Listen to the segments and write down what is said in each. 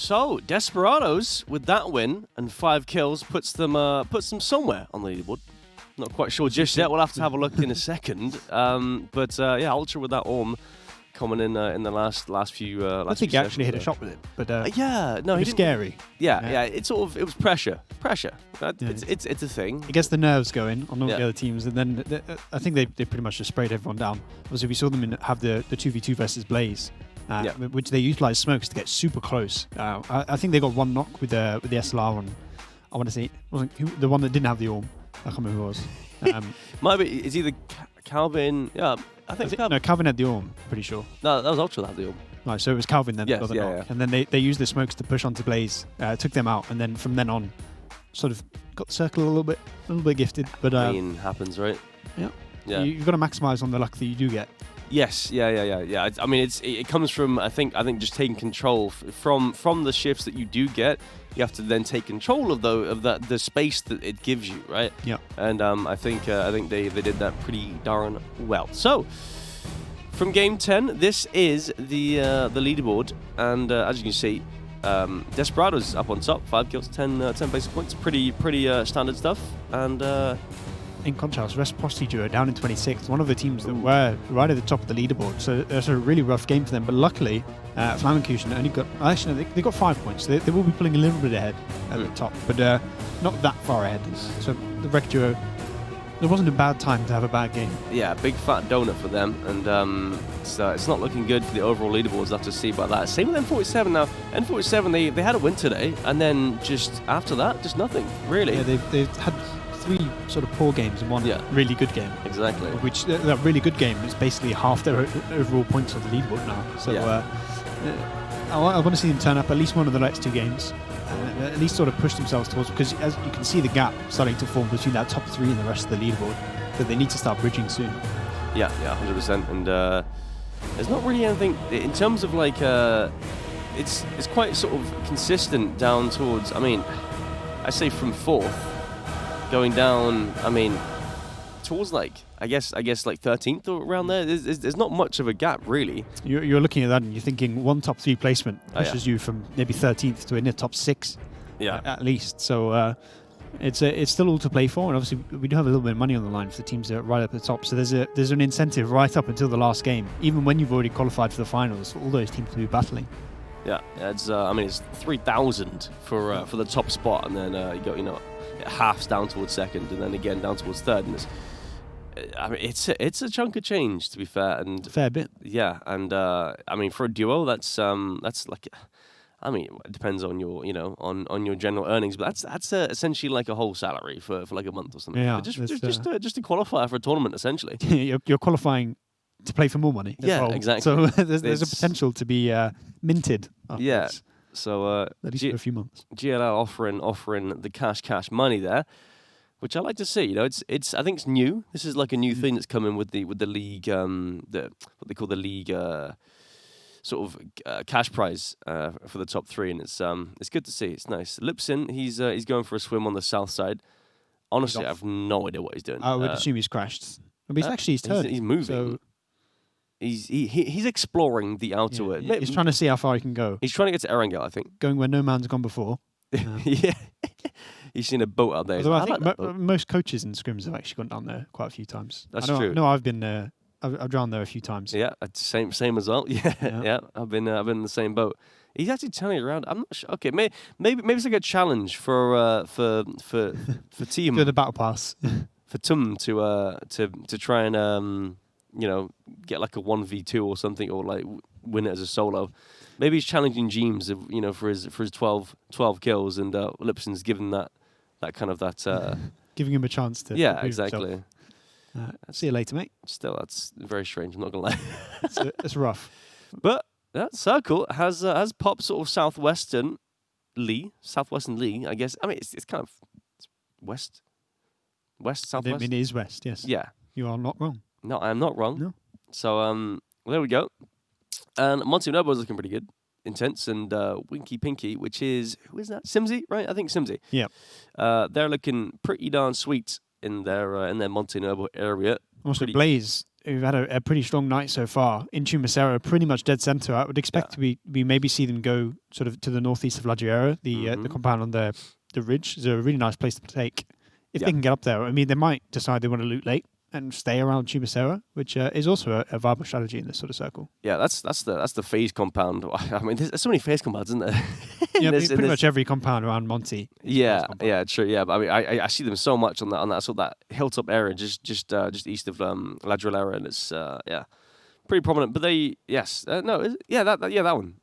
So Desperados with that win and 5 kills puts them somewhere on the leaderboard. Not quite sure just yet. We'll have to have a look in a second. But yeah, Ultra with that Orm coming in the last few. I think he actually hit a shot with it, but yeah, no, it was scary. Yeah. It was pressure. It's a thing. It gets the nerves going on all the other teams, and then I think they pretty much just sprayed everyone down. Obviously, we saw them have the 2v2 versus Blaze, which they utilized smokes to get super close. I think they got one knock with the SLR on. I want to say the one that didn't have the Orm. I can't remember who it was. Might be. It's either Calvin. Yeah, I think Calvin. No, Calvin had the Orm. Pretty sure. No, that was Ultra that had the Orm. Right, so it was Calvin then. Yes, knock. And then they used the smokes to push onto Blaze, took them out, and then from then on, sort of got the circle a little bit gifted. But I mean, happens, right? Yeah. You've got to maximise on the luck that you do get. Yes, yeah. I mean, it comes from I think just taking control from the shifts that you do get. You have to then take control of the space that it gives you, right? Yeah. And I think they did that pretty darn well. So from game 10, this is the leaderboard, and as you can see, Desperados up on top, 5 kills, 10 basic points, pretty standard stuff, and. In contrast, Reciprocity Duo down in 26th, one of the teams that were right at the top of the leaderboard. So it's a really rough game for them. But luckily, Flammenkuchen only got... Actually, no, they got 5 points. They will be pulling a little bit ahead at the top, but not that far ahead. So the Rec Duo, there wasn't a bad time to have a bad game. Yeah, big fat donut for them. And so it's not looking good for the overall leaderboards. I'll have to see about that. Same with N47 now. N47, they had a win today. And then just after that, just nothing, really. Yeah, they've had 3 sort of poor games and 1 really good game. Exactly. Which that really good game is basically half their overall points on the leaderboard now. So I want to see them turn up at least one of the next 2 games, at least sort of push themselves towards, because as you can see the gap starting to form between that top 3 and the rest of the leaderboard, that they need to start bridging soon. Yeah, 100%. And there's not really anything in terms of like it's quite sort of consistent down towards. I mean, I say from 4th. Going down, I mean, towards like I guess like 13th or around there. There's not much of a gap really. You're looking at that and you're thinking one top 3 placement pushes you from maybe 13th to in the top 6, at least. So it's still all to play for, and obviously we do have a little bit of money on the line for the teams that are right up at the top. So there's an incentive right up until the last game, even when you've already qualified for the finals, for all those teams to be battling. Yeah, it's I mean it's 3,000 for the top spot, and then you got it halves down towards 2nd, and then again down towards 3rd, and it's a chunk of change, to be fair, and a fair bit. Yeah, and I mean for a duo, that's like, I mean it depends on your on your general earnings, but that's essentially like a whole salary for like a month or something. Yeah, just to qualify for a tournament essentially. You're qualifying to play for more money. Yeah, exactly. So there's a potential to be minted. Yeah. So at least for a few months. GLL offering the cash money there, which I like to see. It's I think it's new. This is like a new thing that's coming with the league, what they call the league sort of cash prize for the top 3, and it's good to see. It's nice. Lipsin, he's going for a swim on the south side. Honestly, I have no idea what he's doing. I would assume he's crashed. But he's turning. He's moving. So He's exploring the outer. Yeah, he's trying to see how far he can go. He's trying to get to Erangel, I think. Going where no man's gone before. Yeah. He's seen a boat out there. Although I think most coaches in scrims have actually gone down there quite a few times. That's true. No, I've been there. I've drowned there a few times. Yeah, same as well. Yeah. I've been in the same boat. He's actually turning around. I'm not sure. Okay, maybe it's like a challenge for team. For the battle pass. For Tum to try and get like a 1v2 or something, or like win it as a solo. Maybe he's challenging James, for his 12 kills, and Lipson's given that kind of that. Giving him a chance to. Yeah, exactly. See you later, mate. Still, that's very strange. I'm not gonna lie. It's rough. But that circle has popped sort of southwestern Lee, I guess. I mean, it's kind of west, southwest. I mean, it is west. Yes. Yeah. You are not wrong. No, I am not wrong. No. So there we go. And Monty Nobo is looking pretty good. Intense and Winky Pinky, which is, who is that? Simsy, right? I think Simsy. Yeah. They're looking pretty darn sweet in their Monte Nobo area. Also, Blaze who've had a pretty strong night so far. Into Macero, pretty much dead center. I would expect to be maybe see them go sort of to the northeast of La Giera, the compound on the ridge. Is a really nice place to take if they can get up there. I mean, they might decide they want to loot late and stay around Chumacera, which is also a viable strategy in this sort of circle. Yeah, that's the phase compound. I mean, there's so many phase compounds, isn't there? Pretty much every compound around Monty. Yeah, true. Yeah, but I mean, I see them so much on that sort of that hilltop area, just east of La Drillera, and it's pretty prominent. But that one.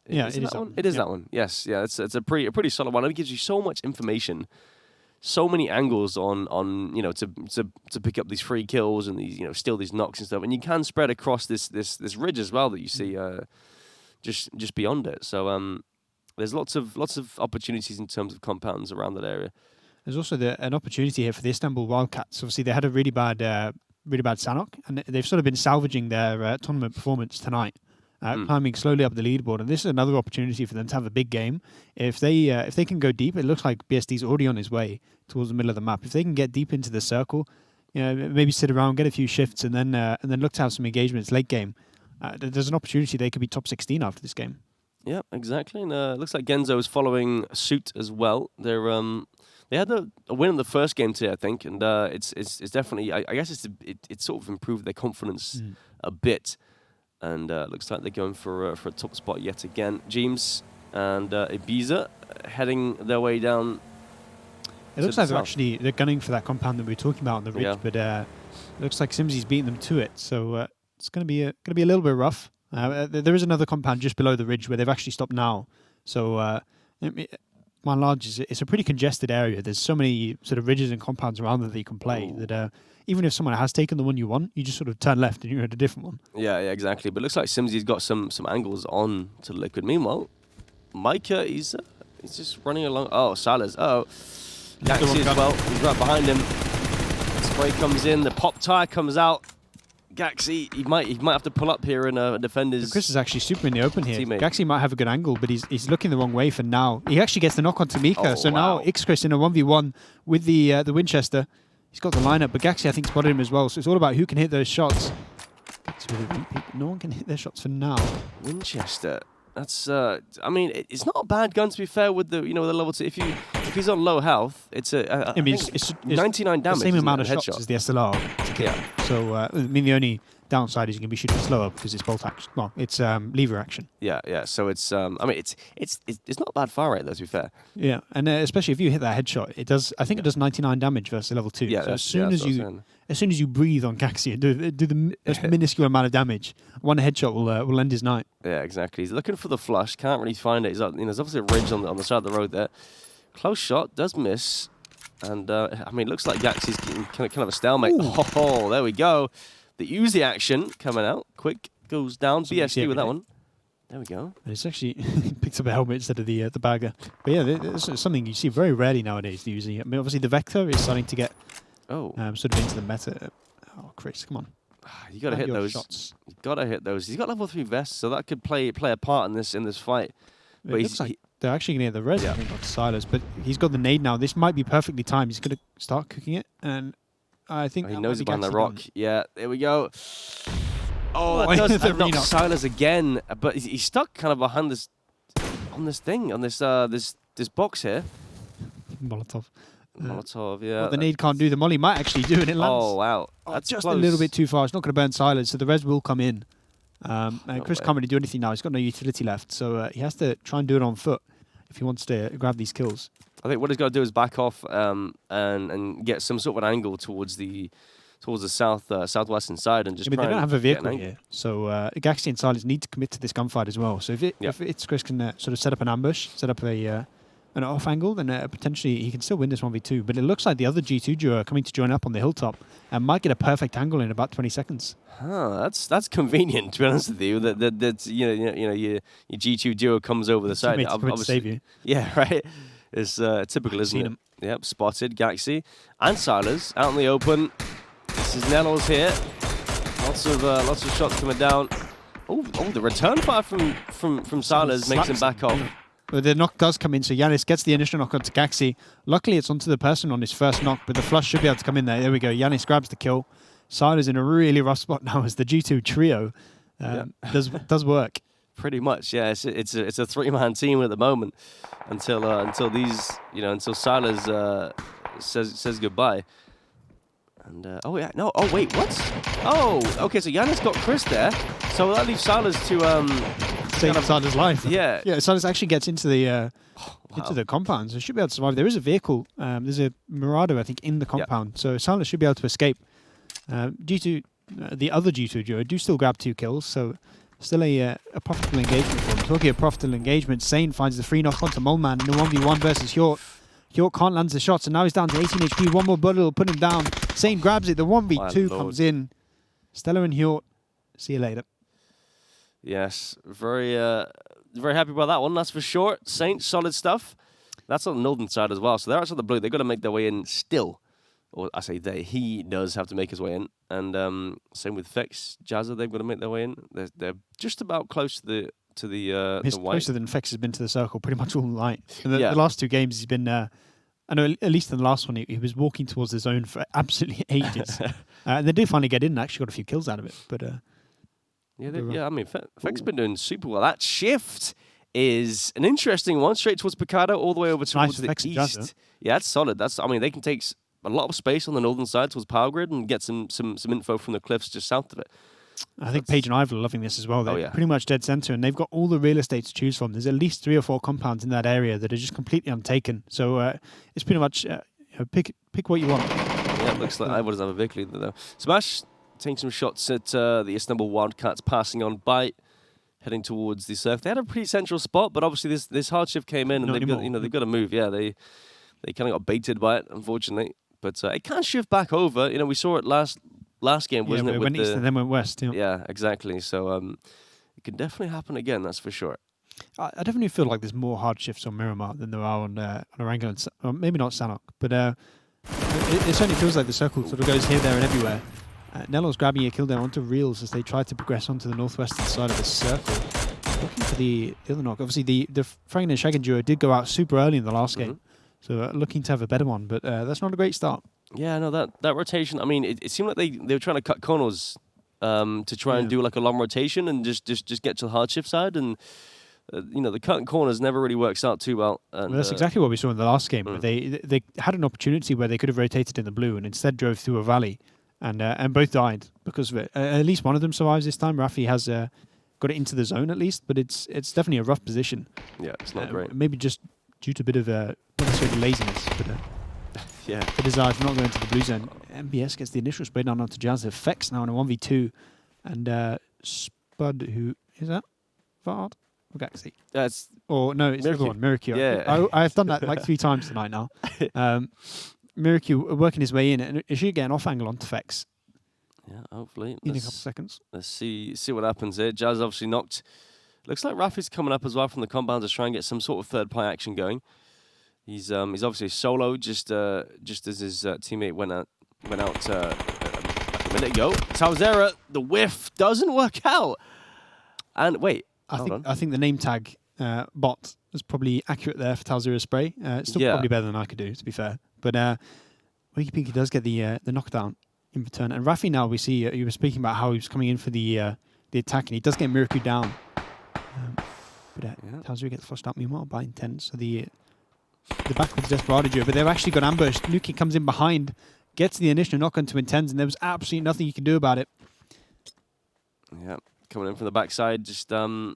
Yeah, Is it that one. It is that one. Yes, yeah, it's a pretty solid one. It gives you so much information. So many angles on to pick up these free kills and these steal these knocks and stuff, and you can spread across this ridge as well that you see just beyond it. So there's lots of opportunities in terms of compounds around that area. There's also an opportunity here for the Istanbul Wildcats. Obviously, they had a really bad Sanok, and they've sort of been salvaging their tournament performance tonight. Climbing slowly up the leaderboard, and this is another opportunity for them to have a big game. If they can go deep, it looks like BSD's already on his way towards the middle of the map. If they can get deep into the circle, maybe sit around, get a few shifts, and then look to have some engagements late game. There's an opportunity they could be top 16 after this game. Yeah, exactly. And it looks like Genzo is following suit as well. They had a win in the first game today, I think, and it's definitely I guess it's sort of improved their confidence a bit. And looks like they're going for a top spot yet again. James and Ibiza heading their way down. It looks like they're gunning for that compound that we were talking about on the ridge, but it looks like Simsy's beating them to it. So it's going to be a little bit rough. There is another compound just below the ridge where they've actually stopped now. So by and large, it's a pretty congested area. There's so many sort of ridges and compounds around that you can play that. Even if someone has taken the one you want, you just sort of turn left and you're at a different one. Yeah, exactly. But it looks like Simsy's got some angles on to the Liquid. Meanwhile, Micah, he's just running along. Oh, Silas. Oh, Gaxi as well. He's right behind him. Spray comes in. The pop tire comes out. Gaxi, he might have to pull up here and defend his. Chris is actually super in the open here. Teammate. Gaxi might have a good angle, but he's looking the wrong way for now. He actually gets the knock on Tamika. So now X-Chris in a 1v1 with the Winchester. He's got the lineup, but Gaxi, I think, spotted him as well. So it's all about who can hit those shots. No one can hit their shots for now. Winchester. That's. I mean, it's not a bad gun, to be fair. With the the level 2, if he's on low health, it's I mean, it's 99 damage. The same amount of shots as the SLR. Yeah. So I mean, the only downside is you can be shooting slower because it's bolt action. Well, it's lever action. Yeah. So it's. I mean, it's not a bad fire rate though, to be fair. Yeah, and especially if you hit that headshot, it does. I think it does 99 damage versus level 2. Yeah. So as soon as you breathe on Gaxi and do the most minuscule amount of damage, one headshot will end his night. Yeah, exactly. He's looking for the flush. Can't really find it. He's up, there's obviously a ridge on the side of the road there. Close shot does miss, and I mean, it looks like Gaxi's getting kind of a stalemate. Oh, there we go. The Uzi action coming out. Quick goes down. BSD with that one. There we go. And it's actually picks up a helmet instead of the bagger. But yeah, this is something you see very rarely nowadays. The Uzi. I mean, obviously the Vector is starting to get sort of into the meta. Oh, Chris, come on. You gotta hit those shots. You gotta hit those. He's got level 3 vests, so that could play a part in this fight. But it looks like they're actually going to get the res, I think, on Silas. But he's got the nade now. This might be perfectly timed. He's going to start cooking it, and I think he knows behind the rock. Yeah, there we go. Oh, that does knock Silas again, but he's stuck kind of behind this this box here. Molotov, yeah. Well, the nade can't do. The molly might actually do, and it lands. Oh, wow. That's just close. A little bit too far. It's not going to burn Silas, so the res will come in. And Chris can't really do anything now. He's got no utility left, so he has to try and do it on foot if he wants to grab these kills. I think what he's got to do is back off and get some sort of an angle towards the southwestern side and just. But they don't have a vehicle here, so Gaxi and Silas need to commit to this gunfight as well. So if it's Chris can sort of set up an ambush, set up an off angle, then potentially he can still win this 1v2. But it looks like the other G2 duo are coming to join up on the hilltop and might get a perfect angle in about 20 seconds. That's convenient, to be honest with you. That's your G2 duo comes over the side. Obviously, save you. Yeah, right. It's typical, isn't it? Yep, spotted Gaxi and Silas out in the open. This is Nellos here. Lots of shots coming down. Oh, the return fire from Silas makes him back off. But the knock does come in, so Yanis gets the initial knock onto Gaxi. Luckily, it's onto the person on his first knock, but the flush should be able to come in there. There we go. Yanis grabs the kill. Siler's in a really rough spot now as the G2 trio does work. Pretty much, yeah. It's a 3-man team at the moment until these, until Silas says goodbye. And oh yeah, no, oh wait, what? Oh, okay, so Yannis got Chris there, so that leaves Silas to save Silas' life. Yeah, yeah. Silas actually gets into the into the compound, so should be able to survive. There is a vehicle. There's a Mirado, I think, in the compound, so Silas should be able to escape. G2, the other G2 duo do still grab 2 kills, so still a profitable engagement for him. Talking of profitable engagement, Sane finds the free knock onto Moleman in a 1v1 versus Hjort. Hjort can't land the shots, and now he's down to 18 HP. One more bullet will put him down. Sane grabs it. The 1v2 comes in. Stella and Hjort, see you later. Yes, very happy about that one, that's for sure. Saint, solid stuff. That's on the northern side as well, so they're actually the blue. They've got to make their way in still. Or I say he does have to make his way in. And same with Fex, Jazza, they've got to make their way in. They're just about close to the He's white. closer than Fex has been to the circle pretty much all night. The last 2 games he's been, I know at least in the last one he was walking towards the zone for absolutely ages. And they did finally get in and actually got a few kills out of it. But yeah, I mean, Feck's been doing super well. That shift is an interesting one, straight towards Picado, all the way over towards the east. Yeah, that's solid. I mean, they can take a lot of space on the northern side towards Power Grid and get some info from the cliffs just south of it. I think Paige and Ive are loving this as well. They're pretty much dead center, and they've got all the real estate to choose from. There's at least 3 or 4 compounds in that area that are just completely untaken. So it's pretty much pick what you want. Yeah, it looks like Ive doesn't have a vehicle either, though. Smash taking some shots at the Istanbul Wildcats, passing on Bite, heading towards the surf. They had a pretty central spot, but obviously this hard shift came in, and they've got to move. Yeah, they kind of got baited by it, unfortunately. But it can shift back over. We saw it last game, wasn't it? It went east and then went west. Yeah, exactly. So it can definitely happen again, that's for sure. I definitely feel like there's more hard shifts on Miramar than there are on Erangel, or maybe not Sanok, but it certainly feels like the circle sort of goes here, there, and everywhere. Nello's grabbing a kill there onto Reels as they try to progress onto the northwestern side of the circle. Looking for the other knock. Obviously, the Franken and Shagan duo did go out super early in the last game. So looking to have a better one, but that's not a great start. Yeah, no, that rotation. I mean, it seemed like they were trying to cut corners to try and do like a long rotation and just get to the hard shift side, and the cutting corners never really works out too well. And, that's exactly what we saw in the last game. Where they had an opportunity where they could have rotated in the blue and instead drove through a valley, and both died because of it. At least one of them survives this time. Rafi has got it into the zone at least, but it's definitely a rough position. Yeah, it's not great. Maybe just due to a bit of not necessarily laziness, but the desire to not go into the blue zone. MBS gets the initial spray down onto Jazz. Effects now in a 1v2, and Spud, who is that? Vard or Gaxi? It's everyone. Miracle. Yeah, I've done that like 3 times tonight now. Miracle working his way in, and it should get an off angle onto Fex. Yeah, hopefully. In a couple seconds. Let's see what happens here. Jazz obviously knocked. Looks like Rafi's coming up as well from the compound to try and get some sort of third play action going. He's obviously solo, just as his teammate went out like a minute ago. Tauzera, the whiff doesn't work out. And wait, I think the name tag bot is probably accurate there for Tauzera's spray. It's still probably better than I could do, to be fair. But Winky Pinky does get the knockdown in return. And Rafi now, we see you were speaking about how he was coming in for the attack, and he does get Miraku down. Tauzera gets flushed out meanwhile by Intense. So the backwards Desperado duo, but they've actually got ambushed. Nuki comes in behind, gets the initial knock onto Intense, and there was absolutely nothing you can do about it. Yeah, coming in from the backside, just nothing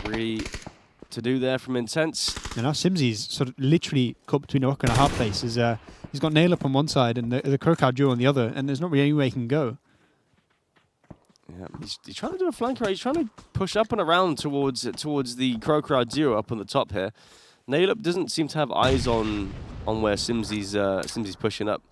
really to do there from Intense. And now Simsy's sort of literally caught between a rock and a hard place. He's got Nail up on one side and the Crocodile duo on the other, and there's not really any way he can go. Yeah, he's trying to do a flank right. He's trying to push up and around towards the Crocodile duo up on the top here. Nail up doesn't seem to have eyes on where Simsy's pushing up.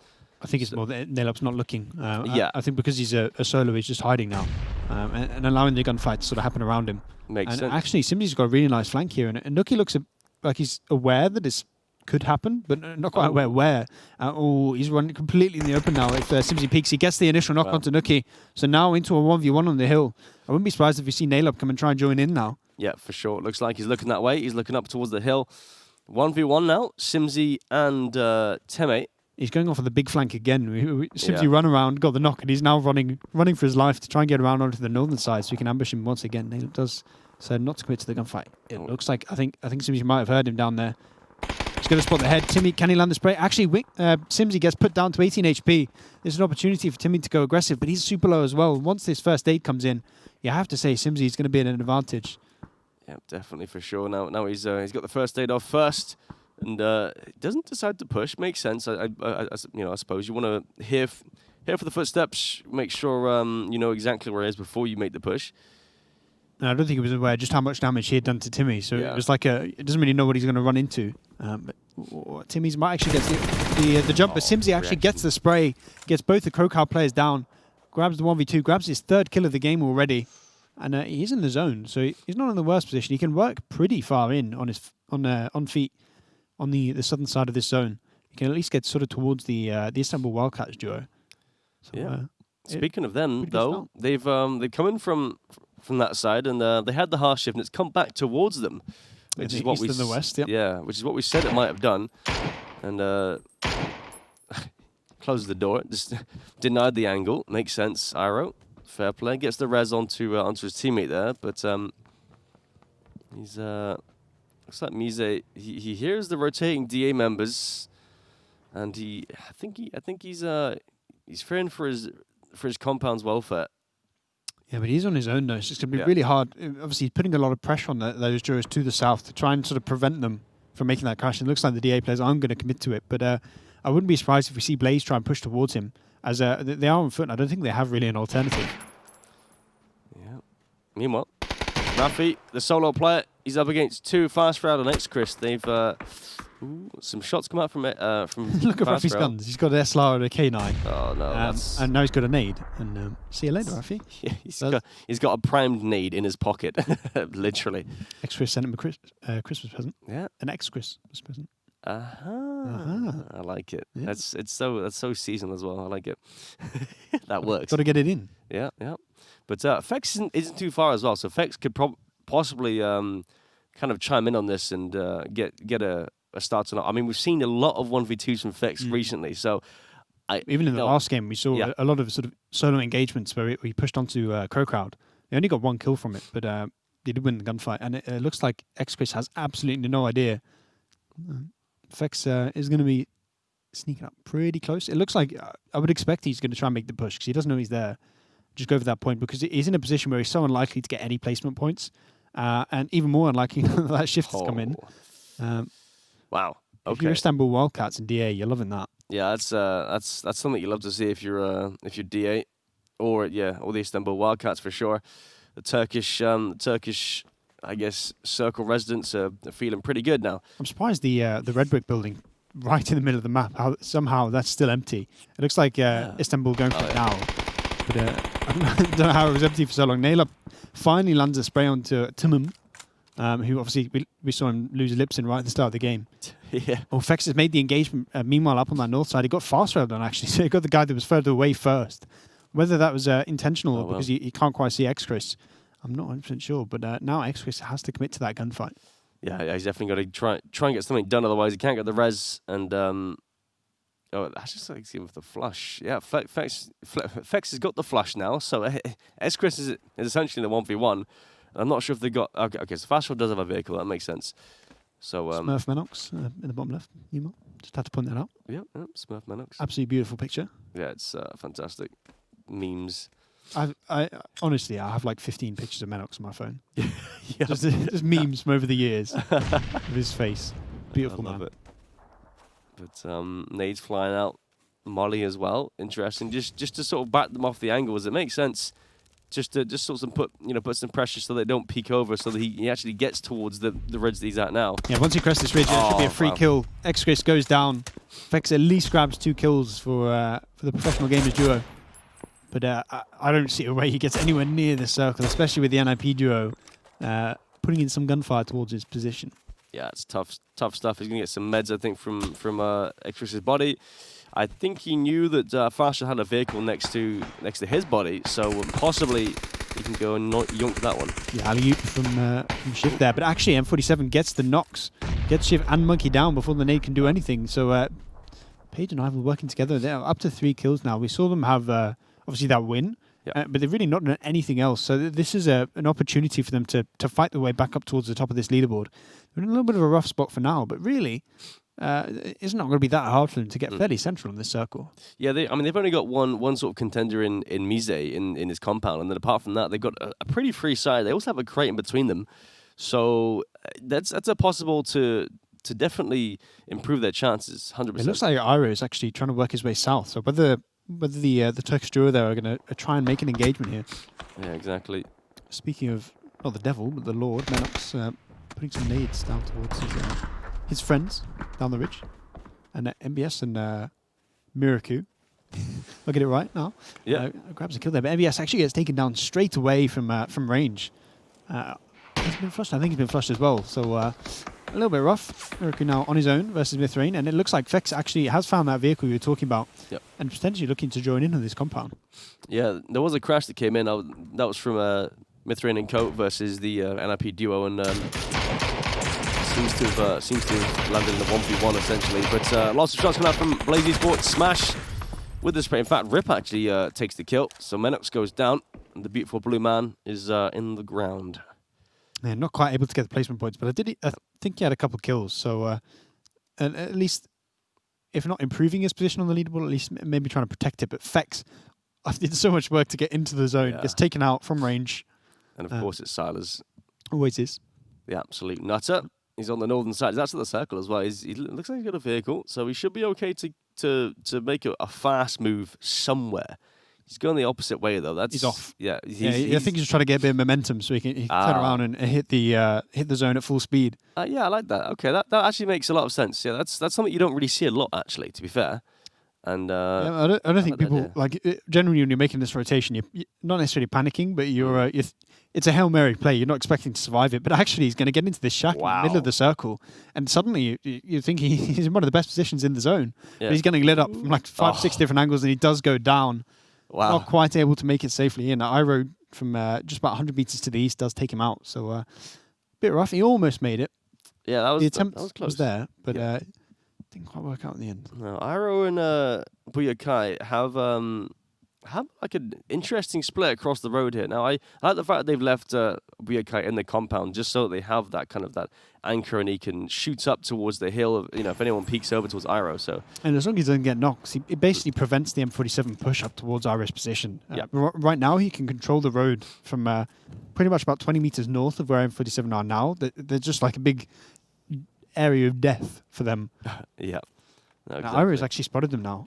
I think it's more that Nailup's not looking. I think because he's a solo, he's just hiding now and allowing the gunfight to sort of happen around him. Makes sense. Actually, Simsy's got a really nice flank here, and Nuki looks like he's aware that this could happen, but not quite aware where. He's running completely in the open now. If Simsy peeks, he gets the initial knock onto Nuki. So now into a 1v1 on the hill. I wouldn't be surprised if we see Nailup come and try and join in now. Yeah, for sure. It looks like he's looking that way. He's looking up towards the hill. 1v1 now. Simsy and Teme. He's going off of the big flank again. Simply Yeah. run around, got the knock, and he's now running for his life to try and get around onto the northern side so he can ambush him once again. Nailed does so not to commit to the gunfight. It looks like I think Simsy might have heard him down there. He's going to spot the head. Timmy, can he land the spray? Actually, Simsy gets put down to 18 HP. There's an opportunity for Timmy to go aggressive, but he's super low as well. Once this first aid comes in, you have to say Simsy is going to be at an advantage. Yeah, definitely for sure. Now he's got the first aid off first, and doesn't decide to push. Makes sense. I suppose you want to hear for the footsteps. Make sure you know exactly where he is before you make the push. And I don't think he was aware just how much damage he had done to Timmy. So it was like it doesn't really know what he's going to run into. But Timmy's might actually get the jump, but Simsy actually gets the spray, gets both the Crowcow players down, grabs the 1v2, grabs his third kill of the game already, and he's in the zone, so he's not in the worst position. He can work pretty far in on his on feet on the southern side of this zone. He can at least get sort of towards the Istanbul Wildcats duo. So, yeah. Speaking of them, though, start. they've come in from that side, and they had the half shift, and it's come back towards them, which is what we the west. Yep. Yeah, which is what we said it might have done, and closed the door, just denied the angle. Makes sense. Iro, fair play, gets the res onto his teammate there, but he's looks like Mise. He hears the rotating DA members, and I think he's fearing for his compound's welfare. Yeah, but he's on his own though, so it's going to be really hard. Obviously, he's putting a lot of pressure on those duos to the south to try and sort of prevent them from making that crash. It looks like the DA players aren't going to commit to it, but I wouldn't be surprised if we see Blaze try and push towards him, as they are on foot, and I don't think they have really an alternative. Yeah. Meanwhile, Rafi, the solo player, he's up against two Fast Round and X-Chris. They've some shots come out from Look at Rafi's guns. He's got an SLR and a K9. Oh no! And now he's got a nade. And see you later, Rafi. Yeah, he's got a primed nade in his pocket, literally. X-Chris sent him a Christmas present. Yeah, an X-Christmas present. I like it. Yeah. That's so seasonal as well. I like it. That works. Got to get it in. Yeah. But Fex isn't too far as well, so Fex could possibly kind of chime in on this and get a start tonight. I mean, we've seen a lot of 1v2s from Fex recently, so even in the last game, we saw a lot of sort of solo engagements where we pushed onto Crowcrowd. They only got one kill from it, but they did win the gunfight, and it looks like X-Chris has absolutely no idea. Fex is going to be sneaking up pretty close. It looks like I would expect he's going to try and make the push because he doesn't know he's there. Just go for that point because he's in a position where he's so unlikely to get any placement points, and even more unlikely that shift has come in. Wow. Okay. If you're Istanbul Wildcats and DA, you're loving that. Yeah, that's something you love to see if you're DA, or the Istanbul Wildcats for sure. The Turkish, I guess, circle residents are feeling pretty good now. I'm surprised the red brick building right in the middle of the map, how somehow that's still empty. It looks like Istanbul going for it now, but I don't know how it was empty for so long. Nailab finally lands a spray onto Timum, who obviously we saw him lose Lipson right at the start of the game. Yeah. Oh, Fex has made the engagement. Meanwhile, up on that north side, he got fast railed on actually, so he got the guy that was further away first. Whether that was intentional or because he can't quite see X-Chris, I'm not 100% sure. But now X-Chris has to commit to that gunfight. Yeah, he's definitely got to try and get something done. Otherwise, he can't get the res. And that's just like with the flush. Yeah, Fex has got the flush now. So X-Chris is essentially the 1v1. I'm not sure if they got. Okay, so Fast does have a vehicle. That makes sense. So Smurf Menox in the bottom left. Just had to point that out. Yeah, Smurf Menox. Absolutely beautiful picture. Yeah, it's fantastic. Memes. I honestly, I have like 15 pictures of Menox on my phone. Yeah. just memes from over the years of his face. Beautiful man. Love it. But nades flying out, Molly as well. Interesting. Just to sort of back them off the angles. It makes sense. Just sort of put some pressure so they don't peek over, so that he actually gets towards the ridge that he's at now. Yeah, once he crests this ridge, it should be a free kill. X-Chris goes down. Fex at least grabs 2 kills for the professional gamers duo. But I don't see a way he gets anywhere near the circle, especially with the NIP duo putting in some gunfire towards his position. Yeah, it's tough stuff. He's gonna get some meds, I think, from X-Chris's body. I think he knew that Farsha had a vehicle next to his body, so possibly he can go and yonk that one. Yeah, alley-oop from Shift there. But actually, M47 gets the knocks, gets Shift and Monkey down before the nade can do anything. So Paige and Ival working together. They're up to 3 kills now. We saw them have obviously that win, but they've really not done anything else. So this is an opportunity for them to fight their way back up towards the top of this leaderboard. They're in a little bit of a rough spot for now, but really, it's not going to be that hard for them to get fairly central in this circle. Yeah, they've only got one sort of contender in Mise in his compound, and then apart from that, they've got a pretty free side. They also have a crate in between them, so that's a possible to definitely improve their chances. 100%. It looks like Iro is actually trying to work his way south. So whether the Turkish duo there are going to try and make an engagement here. Yeah, exactly. Speaking of not the devil, but the Lord, Menox putting some nades down towards his friends down the ridge, and MBS and Miraku. I'll get it right now. Yeah, grabs a kill there, but MBS actually gets taken down straight away from range. He's been flushed. I think he's been flushed as well. So a little bit rough. Miraku now on his own versus Mithrain, and it looks like Fex actually has found that vehicle we were talking about, and potentially looking to join in on this compound. Yeah, there was a crash that came in. That was from Mithrain and Coat versus the NIP duo, and seems to have landed in the 1v1 essentially. But lots of shots coming out from Blaze Esports. Smash with the spray. In fact, Rip actually takes the kill. So Menox goes down, and the beautiful blue man is in the ground. Yeah, not quite able to get the placement points, but I think he had a couple kills. So at least, if not improving his position on the leaderboard, at least maybe trying to protect it. But Fex, I did so much work to get into the zone. Gets taken out from range. And of course, it's Silas. Always is. The absolute nutter. He's on the northern side. He's actually the circle as well. He looks like he's got a vehicle, so he should be okay to make a fast move somewhere. He's going the opposite way though. He's off. Yeah, I think he's just trying to get a bit of momentum so he can turn around and hit the zone at full speed. Yeah, I like that. Okay, that actually makes a lot of sense. Yeah, that's something you don't really see a lot actually, to be fair. And I don't think people generally when you're making this rotation, you're not necessarily panicking, but it's a Hail Mary play. You're not expecting to survive it, but actually he's going to get into this shack in the middle of the circle, and suddenly you think he's in one of the best positions in the zone. But he's getting lit up from like 5-6 different angles, and he does go down. Wow. Not quite able to make it safely in. Iro from just about 100 meters to the east does take him out. So a bit rough. He almost made it. Yeah, the attempt was close. Was there, but didn't quite work out in the end. No, Iro and Buyakai have like an interesting split across the road here. Now, I like the fact that they've left Buyakai in the compound just so that they have that kind of that anchor and he can shoot up towards the hill, if anyone peeks over towards Iro. So, and as long as he doesn't get knocks, it basically prevents the M47 push up towards Iro's position. Right now, he can control the road from pretty much about 20 meters north of where M47 are now. They're just like a big area of death for them. Yeah. No, exactly. Now, Iro's actually spotted them now.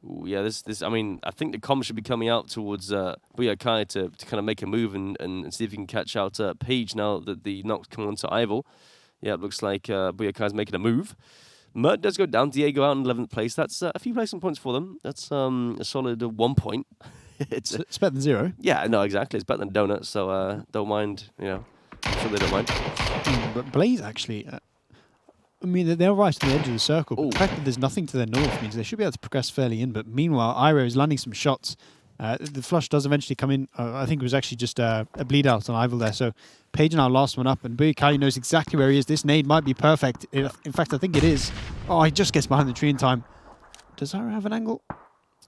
Ooh, yeah, this. I mean, I think the comms should be coming out towards Buyakai to kind of make a move and see if he can catch out Paige now that the knocks come onto Ival. Yeah, it looks like Buyakai's making a move. Mert does go down. Diego out in 11th place. That's a few placement points for them. That's a solid 1 point. It's better than 0. Yeah, no, exactly. It's better than donut, so don't mind, I'm sure they don't mind. But Blaze actually... I mean, they're right on the edge of the circle, but the fact that there's nothing to their north means they should be able to progress fairly in. But meanwhile, Iro is landing some shots. The flush does eventually come in. I think it was actually just a bleed out on Ival there. So Paige now last one up, and Buyakai knows exactly where he is. This nade might be perfect. In fact, I think it is. Oh, he just gets behind the tree in time. Does Iro have an angle?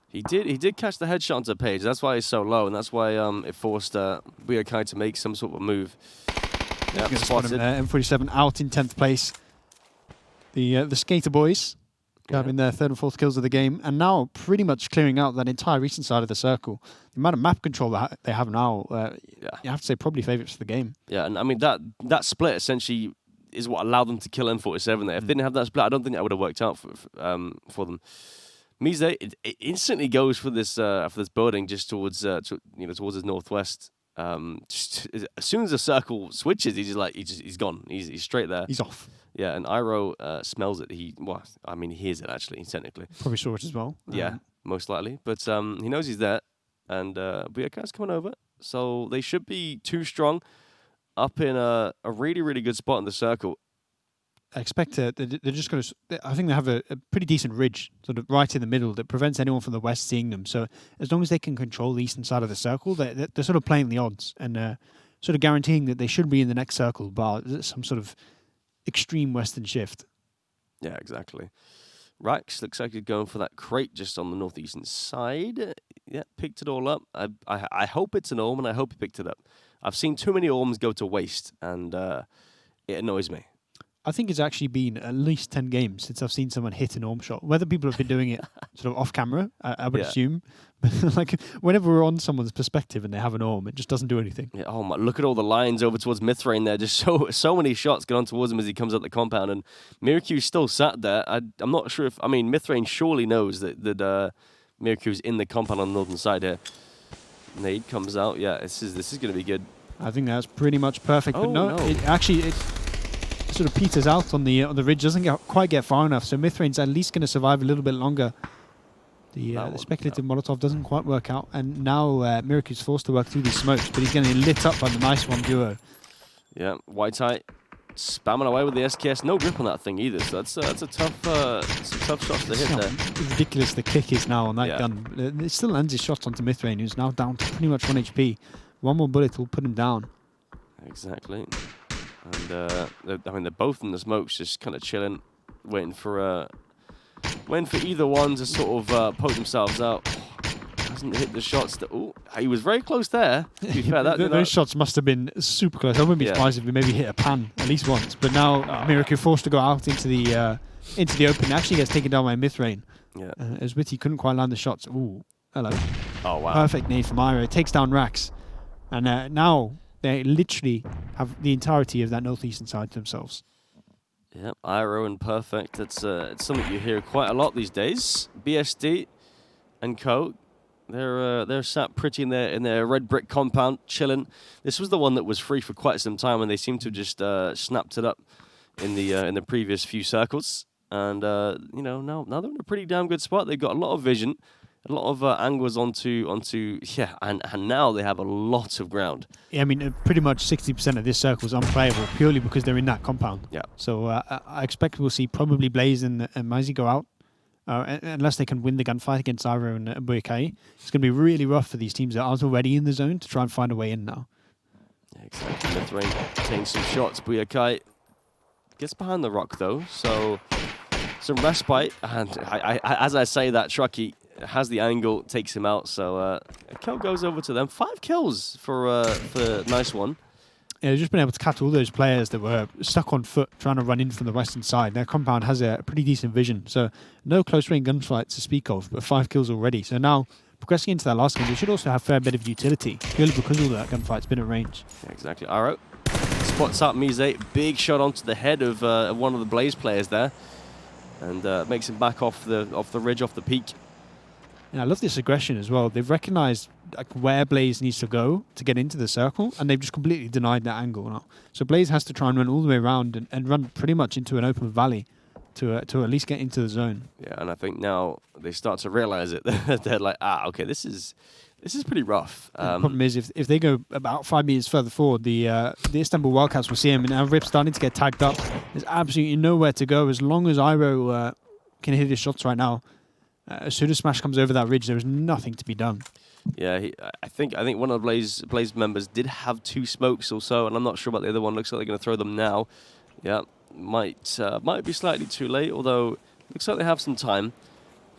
He did catch the headshot onto Paige. That's why he's so low, and that's why it forced Buyakai to make some sort of move. Yeah, spotted. M47 out in 10th place. The Skater boys grabbing their 3rd and 4th kills of the game, and now pretty much clearing out that entire eastern side of the circle. The amount of map control that they have now, you have to say probably favourites for the game. Yeah, and I mean that split essentially is what allowed them to kill M47 there. If they didn't have that split, I don't think that would have worked out for them. Mise, it instantly goes for this building just towards towards his northwest. Just as soon as the circle switches, he's gone. He's straight there. He's off. Yeah, and Iro smells it. He hears it actually, technically. Probably saw it as well. Yeah, most likely. But he knows he's there, and Buyakai's coming over, so they should be too strong, up in a really, really good spot in the circle. I expect they're just going to... I think they have a pretty decent ridge sort of right in the middle that prevents anyone from the west seeing them. So as long as they can control the eastern side of the circle, they're sort of playing the odds and sort of guaranteeing that they should be in the next circle, bar some sort of extreme western shift. Yeah, exactly. Rax looks like he's going for that crate just on the northeastern side. Yeah, picked it all up. I hope it's an Orm, and I hope he picked it up. I've seen too many Orms go to waste, and it annoys me. I think it's actually been at least 10 games since I've seen someone hit an Orm shot. Whether people have been doing it sort of off camera, I would assume. But like whenever we're on someone's perspective and they have an Orm, it just doesn't do anything. Yeah, oh my! Look at all the lines over towards Mithrain there. Just so many shots going on towards him as he comes up the compound, and Miracu's still sat there. I'm not sure if Mithrain surely knows that Miracu's in the compound on the northern side here. Nade comes out. Yeah, this is going to be good. I think that's pretty much perfect. Oh, but no, no. It sort of peters out on the ridge. Doesn't quite get far enough. So Mithrain's at least going to survive a little bit longer. The speculative Molotov doesn't quite work out, and now Miracu's forced to work through these smokes, but he's getting lit up by the nice one duo. Yeah, White Eye spamming away with the SKS. No grip on that thing either, so that's a tough shots to hit there. Ridiculous the kick is now on that gun. It still lands his shots onto Mithrain, who's now down to pretty much 1 HP. One more bullet will put him down. Exactly. And they're both in the smokes, just kind of chilling, waiting for either one to sort of poke themselves out. Hasn't hit the shots. Oh, he was very close there. To be fair, those shots must have been super close. I wouldn't be surprised if we maybe hit a pan at least once. But now Miracu forced to go out into the open. Actually gets taken down by Mithrain. Yeah. As Witty couldn't quite land the shots. Ooh, hello. Oh wow. Perfect nade from Iro. Takes down Rax, and now they literally have the entirety of that northeastern side to themselves. Yep, Iro and Perfect. It's something you hear quite a lot these days. BSD and Co. They're sat pretty in their red brick compound, chilling. This was the one that was free for quite some time, and they seem to have just snapped it up in the previous few circles. And now they're in a pretty damn good spot. They've got a lot of vision, a lot of angles onto and now they have a lot of ground. Yeah, I mean, pretty much 60% of this circle is unplayable purely because they're in that compound. Yeah. So I expect we'll see probably Blaze and Maizy go out. Unless they can win the gunfight against Iro and Buikai. It's going to be really rough for these teams that aren't already in the zone to try and find a way in now. Yeah, exactly. Mithrain taking some shots. Buikai gets behind the rock, though, so some respite. And as I say that, Trucky has the angle, takes him out, so a kill goes over to them. 5 kills for Nice One. Yeah, they've just been able to catch all those players that were stuck on foot trying to run in from the western side. Their compound has a pretty decent vision, so no close-range gunfights to speak of, but 5 kills already. So now, progressing into that last game, they should also have a fair bit of utility, purely because all that gunfight's been at range. Yeah, exactly. Aro spots out Mise, big shot onto the head of one of the Blaze players there, and makes him back off the ridge, off the peak. And I love this aggression as well. They've recognized where Blaze needs to go to get into the circle, and they've just completely denied that angle now. So Blaze has to try and run all the way around and run pretty much into an open valley to at least get into the zone. Yeah, and I think now they start to realize it. They're like, okay, this is pretty rough. The problem is if they go about 5 meters further forward, the Istanbul Wildcats will see him, and now Rip's starting to get tagged up. There's absolutely nowhere to go as long as Iro can hit his shots right now. As soon as Smash comes over that ridge, there is nothing to be done. Yeah, I think one of the Blaze members did have 2 smokes or so, and I'm not sure about the other one. Looks like they're going to throw them now. Yeah, might be slightly too late, although looks like they have some time.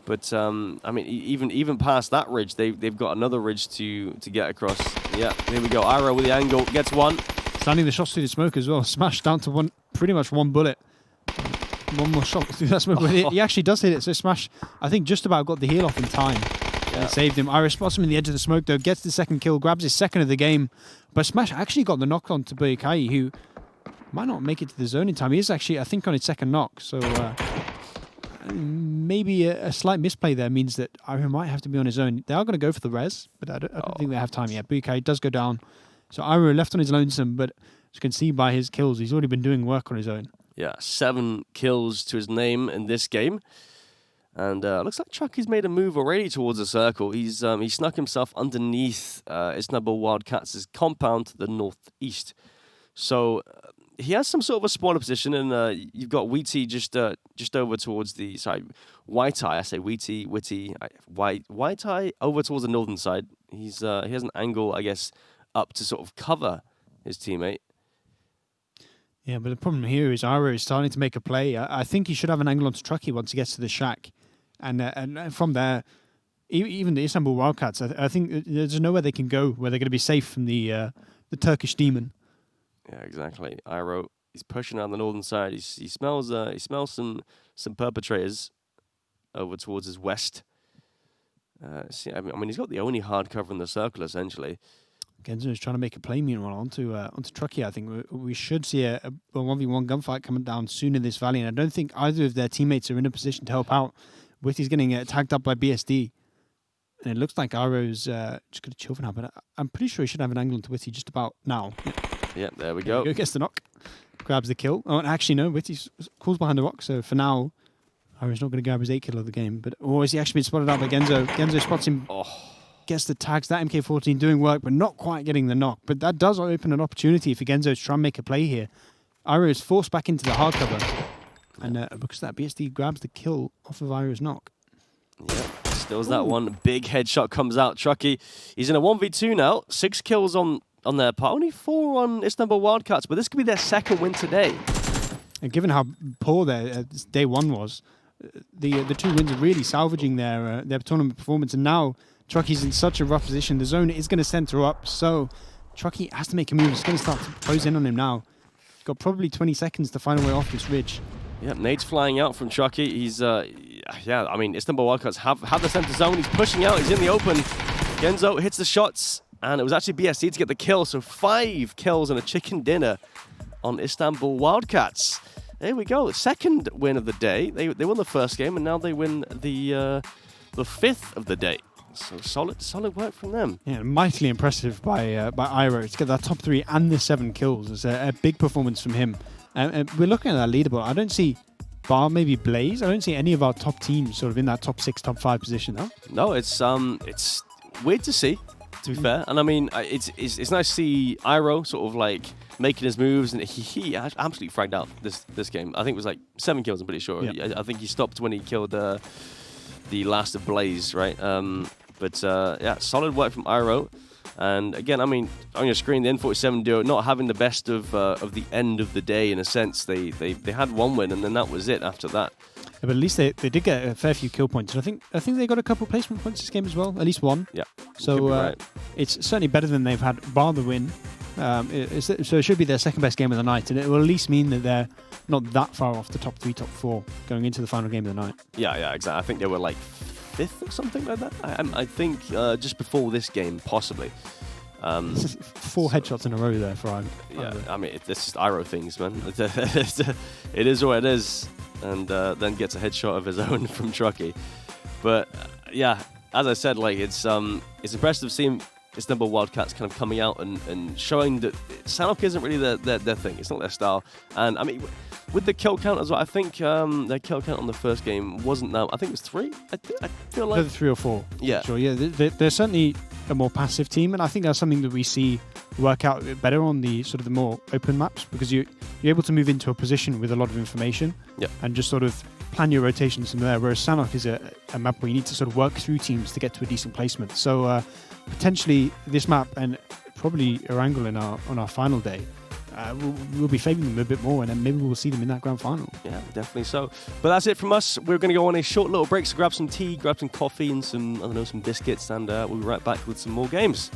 But I mean, even past that ridge, they've got another ridge to get across. Yeah, here we go. Iro with the angle gets one. Standing the shots through the smoke as well. Smash down to pretty much one bullet. One more shot through that smoke. He actually does hit it. So Smash, I think, just about got the heal off in time. Yeah. And saved him. Iris spots him in the edge of the smoke, though. Gets the second kill, grabs his second of the game. But Smash actually got the knock on to Buikai, who might not make it to the zone in time. He is actually, I think, on his second knock. So maybe a slight misplay there means that Iro might have to be on his own. They are going to go for the res, but I don't think they have time yet. Buikai does go down. So Iro left on his lonesome, but as you can see by his kills, he's already been doing work on his own. Yeah, 7 kills to his name in this game. And looks like Trucky's made a move already towards the circle. He snuck himself underneath Istanbul Wildcats' compound to the northeast. So he has some sort of a spawner position, and you've got Wheaty just over towards the... Sorry, White Eye. I say Wheaty, White Eye over towards the northern side. He has an angle, I guess, up to sort of cover his teammate. Yeah, but the problem here is Iro is starting to make a play. I think he should have an angle onto Truckee once he gets to the shack. And from there, even the Istanbul Wildcats, I think there's nowhere they can go where they're going to be safe from the Turkish demon. Yeah, exactly. Iro, he's pushing on the northern side. He smells some perpetrators over towards his west. See, I mean, he's got the only hard cover in the circle, essentially. Genzo is trying to make a play, meanwhile, onto Truckee. I think we should see a 1v1 gunfight coming down soon in this valley, and I don't think either of their teammates are in a position to help out. Witty's getting tagged up by BSD, and it looks like Iro's just going to chill for now, but I'm pretty sure he should have an angle into Witty just about now. Yeah, there we go. Gets the knock, grabs the kill. Oh, and actually, no, Witty calls behind the rock, so for now, Iro's not going to grab his 8 kill of the game. But is he actually been spotted out by Genzo? Genzo spots him. Gets the tags, that MK14 doing work, but not quite getting the knock. But that does open an opportunity for Genzo to try and make a play here. Iro is forced back into the hard cover. And because of that, BSD grabs the kill off of Iro's knock. Yeah, stills that one. Big headshot comes out. Truckee, he's in a 1v2 now. 6 kills on their part. Only 4 on Istanbul Wildcats, but this could be their second win today. And given how poor their day one was, the 2 wins are really salvaging their tournament performance. And now Truckee's in such a rough position. The zone is going to center up, so Truckee has to make a move. It's going to start to close in on him now. He's got probably 20 seconds to find a way off this ridge. Yep, nades flying out from Truckee. He's, yeah, I mean, Istanbul Wildcats have the center zone. He's pushing out. He's in the open. Genzo hits the shots, and it was actually BSD to get the kill. So 5 kills and a chicken dinner on Istanbul Wildcats. There we go. Second win of the day. They won the first game, and now they win the 5th of the day. So solid work from them. Yeah, mightily impressive by Iro to get that top 3 and the 7 kills. It's a big performance from him. And we're looking at that leaderboard. I don't see, bar maybe Blaze, I don't see any of our top teams sort of in that top 6, top 5 position. No, it's weird to see, to be fair. And I mean, it's nice to see Iro sort of like making his moves, and he absolutely fragged out this game. I think it was like 7 kills, I'm pretty sure. Yeah. I think he stopped when he killed the last of Blaze, right? Yeah, solid work from Iro. And again, I mean, on your screen, the N47 duo not having the best of the end of the day in a sense. They had 1 win, and then that was it after that. Yeah, but at least they did get a fair few kill points. And I think they got a couple of placement points this game as well, at least 1. Yeah. So right. It's certainly better than they've had, bar the win. So it should be their second best game of the night, and it will at least mean that they're not that far off the top 3, top 4 going into the final game of the night. Yeah, exactly. I think they were like 5th or something like that. I think just before this game, possibly. 4 headshots in a row there for Iro. Yeah, I mean, it's just Iro things, man. It is what it is. And then gets a headshot of his own from Truckee. But yeah, as I said, like it's impressive seeing Istanbul Wildcats kind of coming out and showing that Sanok isn't really their thing. It's not their style. And I mean, with the kill count as well, I think their kill count on the first game wasn't that. I think it was 3. I feel like 3 or 4. Yeah, sure. Yeah, they're certainly a more passive team, and I think that's something that we see work out a bit better on the sort of the more open maps, because you're able to move into a position with a lot of information. Yeah. And just sort of plan your rotations from there. Whereas Sanok is a map where you need to sort of work through teams to get to a decent placement. So potentially this map, and probably Erangel on our final day, we'll be favouring them a bit more, and then maybe we'll see them in that grand final. Yeah, definitely so. But that's it from us. We're going to go on a short little break, so grab some tea, grab some coffee and some biscuits, and we'll be right back with some more games.